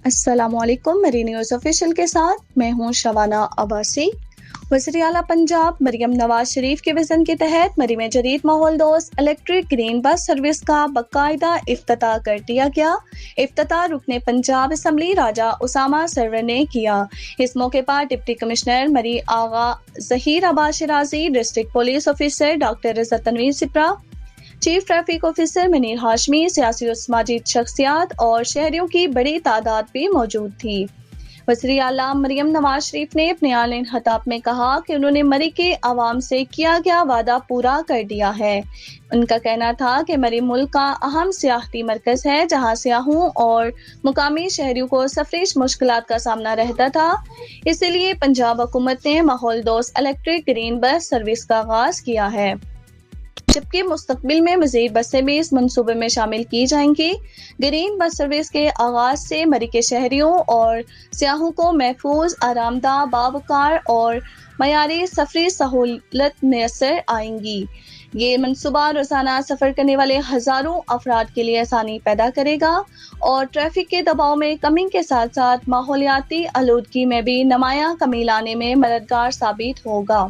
السلام علیکم، میری نیوز آفیشیل کے ساتھ میں ہوں شبانہ عباسی۔ وزیراعلیٰ پنجاب مریم نواز شریف کے وژن کے تحت مری میں جدید ماحول دوست الیکٹرک گرین بس سروس کا باقاعدہ افتتاح کر دیا گیا۔ افتتاح رکن پنجاب اسمبلی راجہ اسامہ سرور نے کیا۔ اس موقع پر deputy commissioner Murree Agha Zaheer Abbas Shirazi, district police officer doctor Izzat Tanveer Sipra, chief traffic officer Munir Hashmi, سیاسی و سماجی شخصیات اور شہریوں کی بڑی تعداد بھی موجود تھی۔ وزیراعلیٰ مریم نواز شریف نے اپنے اعلان خطاب میں کہا کہ انہوں نے مری کے عوام سے کیا گیا وعدہ پورا کر دیا ہے۔ ان کا کہنا تھا کہ مری ملک کا اہم سیاحتی مرکز ہے، جہاں سیاحوں اور مقامی شہریوں کو سفری مشکلات کا سامنا رہتا تھا۔ اسی لیے پنجاب حکومت نے ماحول دوست الیکٹرک گرین بس سروس کا آغاز کیا ہے، جبکہ مستقبل میں مزید بسیں بھی اس منصوبے میں شامل کی جائیں گی۔ گرین بس سروس کے آغاز سے مری کے شہریوں اور سیاحوں کو محفوظ، آرام دہ، باوقار اور معیاری سفری سہولت میسر آئیں گی۔ یہ منصوبہ روزانہ سفر کرنے والے ہزاروں افراد کے لیے آسانی پیدا کرے گا اور ٹریفک کے دباؤ میں کمی کے ساتھ ساتھ ماحولیاتی آلودگی میں بھی نمایاں کمی لانے میں مددگار ثابت ہوگا۔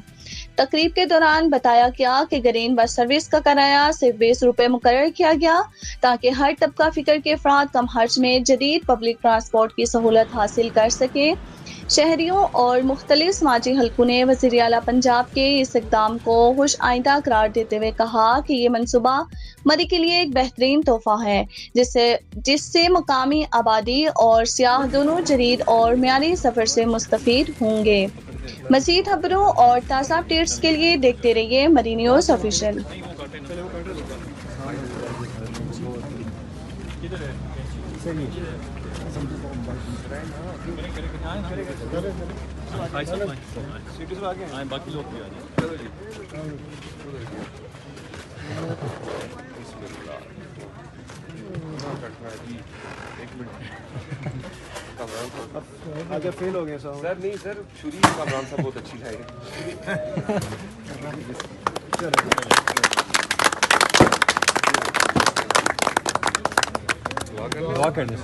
تقریب کے دوران بتایا گیا کہ گرین بس سروس کا کرایہ صرف 20 روپے مقرر کیا گیا تاکہ ہر طبقہ فکر کے افراد کم خرچ میں جدید پبلک ٹرانسپورٹ کی سہولت حاصل کر سکے۔ شہریوں اور مختلف سماجی حلقوں نے وزیراعلیٰ پنجاب کے اس اقدام کو خوش آئندہ قرار دیتے ہوئے کہا کہ یہ منصوبہ مری کے لیے ایک بہترین تحفہ ہے، جس سے مقامی آبادی اور سیاح دونوں جدید اور معیاری سفر سے مستفید ہوں گے۔ مزید خبروں اور تازہ اپڈیٹس کے لیے دیکھتے رہیے مری نیوز آفیشیل۔ آگے فیل ہو گئے سر نہیں سر شریف کامران صاحب بہت اچھی لائے دعا کرنے